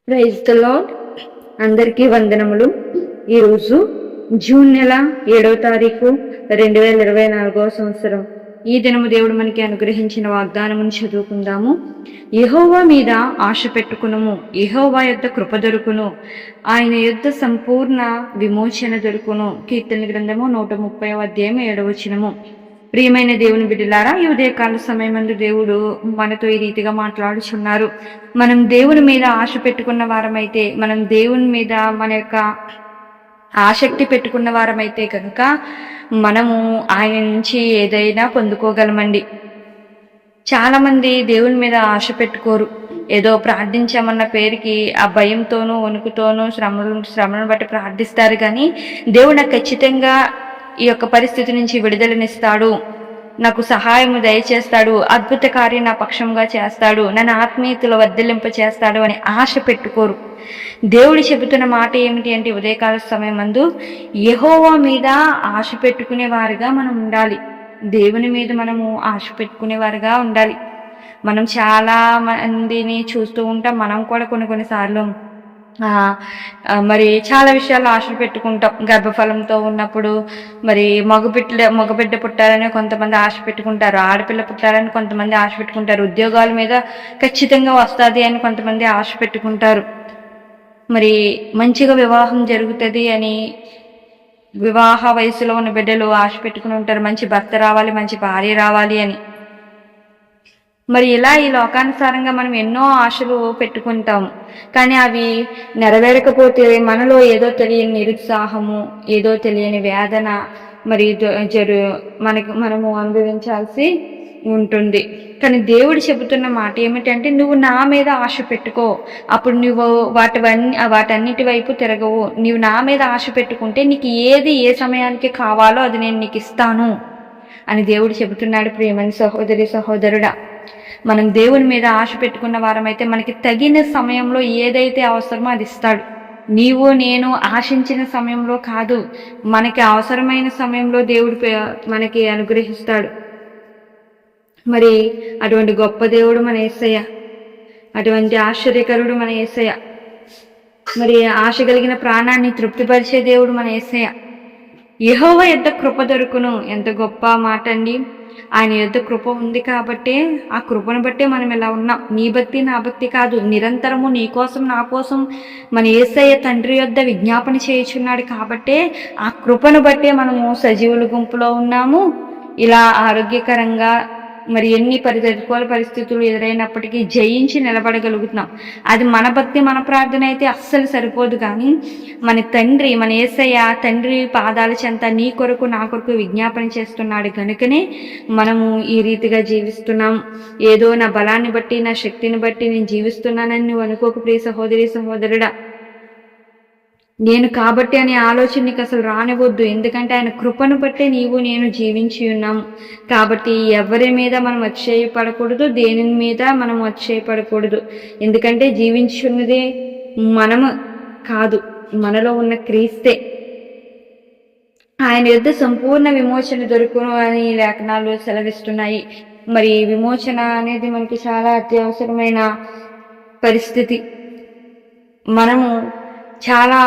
Praise the lord. అందరికీ వందనములు. ఈరోజు జూన్ నెల 7వ తారీఖు 2024 సంవత్సరం. ఈ దినము దేవుడు మనకి అనుగ్రహించిన వాగ్దానమును చదువుకుందాము. యెహోవా మీద ఆశ పెట్టుకునుము, యెహోవా యొద్ద కృప దొరుకును, ఆయన యొద్ద సంపూర్ణ విమోచన దొరుకును. కీర్తన గ్రంథము 130వ అధ్యాయం 7వ వచనము. ప్రియమైన దేవుని బిడ్డలారా, ఈ ఉదయకాల సమయమందు దేవుడు మనతో ఈ రీతిగా మాట్లాడుచున్నారు. మనం దేవుని మీద ఆశ పెట్టుకున్న వారమైతే, మనం దేవుని మీద మన యొక్క ఆసక్తి పెట్టుకున్న వారమైతే కనుక మనము ఆయన నుంచి ఏదైనా పొందుకోగలమండి. చాలా మంది దేవుని మీద ఆశ పెట్టుకోరు. ఏదో ప్రార్థించామన్న పేరుకి ఆ భయంతోనూ వణుకుతోనూ శ్రమను బట్టి ప్రార్థిస్తారు. కానీ దేవుడు నాకు ఖచ్చితంగా ఈ యొక్క పరిస్థితి నుంచి విడుదలనిస్తాడు, నాకు సహాయము దయచేస్తాడు, అద్భుత కార్యం నా పక్షంగా చేస్తాడు, నన్ను ఆత్మీయతలో వర్ధిల్లింప చేస్తాడు అని ఆశ పెట్టుకోరు. దేవుడు చెబుతున్న మాట ఏమిటి అంటే, ఉదయకాల సమయమందు యెహోవా మీద ఆశ పెట్టుకునే వారుగా మనం ఉండాలి. దేవుని మీద మనము ఆశ పెట్టుకునే వారుగా ఉండాలి. మనం చాలా మందిని చూస్తూ ఉంటాం. మనం కూడా కొన్నిసార్లు మరి చాలా విషయాల్లో ఆశలు పెట్టుకుంటాం. గర్భఫలంతో ఉన్నప్పుడు మరి మగబిడ్డ పుట్టాలని కొంతమంది ఆశ పెట్టుకుంటారు, ఆడపిల్ల పుట్టాలని కొంతమంది ఆశ పెట్టుకుంటారు, ఉద్యోగాల మీద ఖచ్చితంగా వస్తుంది అని కొంతమంది ఆశ పెట్టుకుంటారు, మరి మంచిగా వివాహం జరుగుతుంది అని వివాహ వయసులో ఉన్న బిడ్డలు ఆశ పెట్టుకుని ఉంటారు, మంచి భర్త రావాలి, మంచి భార్య రావాలి అని. మరి ఇలా ఈ లోకానుసారంగా మనం ఎన్నో ఆశలు పెట్టుకుంటాం. కానీ అవి నెరవేరకపోతే మనలో ఏదో తెలియని నిరుత్సాహము, ఏదో తెలియని వేదన మరి మనము అనుభవించాల్సి ఉంటుంది. కానీ దేవుడు చెబుతున్న మాట ఏమిటంటే, నువ్వు నా మీద ఆశ పెట్టుకో, అప్పుడు నువ్వు వాటన్నిటి వైపు తిరగవు. నువ్వు నా మీద ఆశ పెట్టుకుంటే నీకు ఏది ఏ సమయానికి కావాలో అది నేను నీకు ఇస్తాను అని దేవుడు చెబుతున్నాడు. ప్రియమైన సహోదరి సహోదరుడా, మనం దేవుని మీద ఆశ పెట్టుకున్న వారమైతే మనకి తగిన సమయంలో ఏదైతే అవసరమో అది ఇస్తాడు. నీవు నేను ఆశించిన సమయంలో కాదు, మనకి అవసరమైన సమయంలో దేవుడు మనకి అనుగ్రహిస్తాడు. మరి అటువంటి గొప్ప దేవుడు మన యేసయ్య, అటువంటి ఆశ్చర్యకరుడు మన యేసయ్య, మరి ఆశ కలిగిన ప్రాణాన్ని తృప్తిపరిచే దేవుడు మన యేసయ్య. యెహోవా యొద్ద కృప దొరుకును. ఎంత గొప్ప మాట అండి. ఆయన యొద్ద కృప ఉంది కాబట్టే, ఆ కృపను బట్టే మనం ఇలా ఉన్నాం. నీ భక్తి నా భక్తి కాదు, నిరంతరము నీ కోసం నా కోసం మన యేసయ్య తండ్రి యొద్ద విజ్ఞాపన చేయుచున్నాడు కాబట్టే, ఆ కృపను బట్టే మనము సజీవుల గుంపులో ఉన్నాము. ఇలా ఆరోగ్యకరంగా మరి ఎన్ని ప్రతికూల పరిస్థితులు ఎదురైనప్పటికీ జయించి నిలబడగలుగుతున్నాం. అది మన భక్తి మన ప్రార్థన అయితే అస్సలు సరిపోదు. కానీ మన తండ్రి, మన యేసయ్య తండ్రి పాదాల చెంత నీ కొరకు నా కొరకు విజ్ఞాపన చేస్తున్నాడు కనుకనే మనము ఈ రీతిగా జీవిస్తున్నాం. ఏదో నా బలాన్ని బట్టి నా శక్తిని బట్టి నేను జీవిస్తున్నానని నువ్వు అనుకోక ప్రియ సహోదరి సహోదరుడా. నేను కాబట్టి అనే ఆలోచన నీకు అసలు రానివద్దు. ఎందుకంటే ఆయన కృపను బట్టే నీవు నేను జీవించి ఉన్నాము. కాబట్టి ఎవరి మీద మనం అతిశయపడకూడదు, దేని మీద మనం అతిశయపడకూడదు. ఎందుకంటే జీవించున్నదే మనము కాదు, మనలో ఉన్న క్రీస్తే. ఆయన యొద్ద సంపూర్ణ విమోచన దొరుకును అని లేఖనాలు సెలవిస్తున్నాయి. మరి విమోచన అనేది మనకి చాలా అత్యవసరమైన పరిస్థితి. మనము చాలా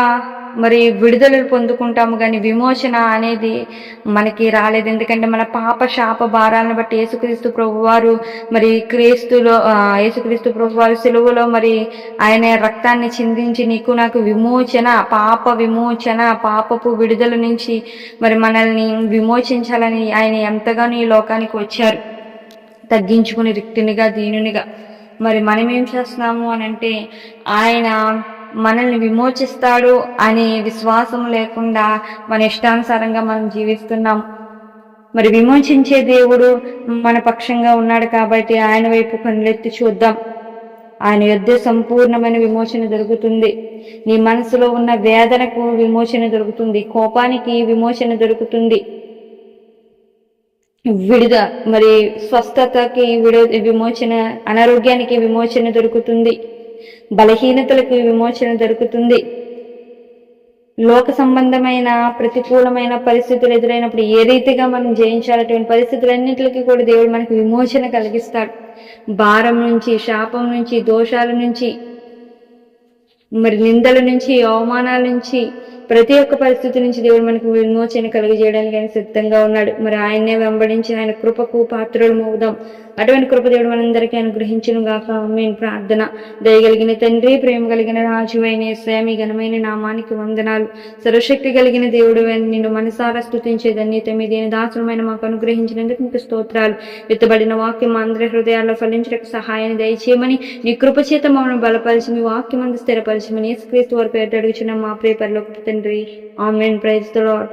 మరి విడుదలలు పొందుకుంటాము, కానీ విమోచన అనేది మనకి రాలేదు. ఎందుకంటే మన పాప శాప భారాలను బట్టి యేసుక్రీస్తు ప్రభువారు మరి యేసుక్రీస్తు ప్రభువారు సిలువలో మరి ఆయన రక్తాన్ని చిందించి నీకు నాకు విమోచన, పాప విమోచన, పాపపు విడుదల నుంచి మరి మనల్ని విమోచించాలని ఆయన ఎంతగానో ఈ లోకానికి వచ్చారు, తగ్గించుకుని రిక్తినిగా దీనునిగా. మరి మనం ఏం చేస్తున్నాము అని అంటే, ఆయన మనల్ని విమోచిస్తాడు అనే విశ్వాసం లేకుండా మన ఇష్టానుసారంగా మనం జీవిస్తున్నాం. మరి విమోచించే దేవుడు మన పక్షంగా ఉన్నాడు కాబట్టి ఆయన వైపు కన్నులెత్తి చూద్దాం. ఆయన యొద్ద సంపూర్ణమైన విమోచన దొరుకుతుంది. నీ మనసులో ఉన్న వేదనకు విమోచన దొరుకుతుంది, కోపానికి విమోచన దొరుకుతుంది, మరి స్వస్థతకి విమోచన, అనారోగ్యానికి విమోచన దొరుకుతుంది, బలహీనతలకు విమోచన దొరుకుతుంది. లోక సంబంధమైన ప్రతికూలమైన పరిస్థితులు ఎదురైనప్పుడు ఏ రీతిగా మనం జయించాలటువంటి పరిస్థితులన్నింటికి కూడా దేవుడు మనకు విమోచన కలిగిస్తాడు. భారం నుంచి, శాపం నుంచి, దోషాల నుంచి మరి నిందల నుంచి, అవమానాల నుంచి, ప్రతి ఒక్క పరిస్థితి నుంచి దేవుడు మనకు విమోచన కలుగజేయడానికి ఆయన సిద్ధంగా ఉన్నాడు. మరి ఆయన్నే వెంబడించి ఆయన కృపకు పాత్రలు అవుదాం. అటువంటి కృప దేవుడు మనందరికీ అనుగ్రహించును గాక. ఆమేన్. ప్రార్థన. దయగలిగిన తండ్రి, ప్రేమ కలిగిన రాజు అయిన యేసయ్య, మీ ఘనమైన నామానికి వందనాలు. సర్వశక్తి కలిగిన దేవుడు నిన్ను మనసారా స్తుతించే ధన్యత మీ దేని దాసులమైన మాకు అనుగ్రహించినందుకు మీకు స్తోత్రాలు. విత్తబడిన వాక్యం మా అందరి హృదయాల్లో ఫలించడానికి సహాయాన్ని దయచేయమని, నీ కృపచేత మమ్మల్ని బలపరిచి, మీ వాక్యం అందు స్థిరపరచమని యేసుక్రీస్తు వారి పేరు అడుగుచున్న మా ప్రియ పరలోకపు తండ్రి. ఆమేన్. Praise the lord.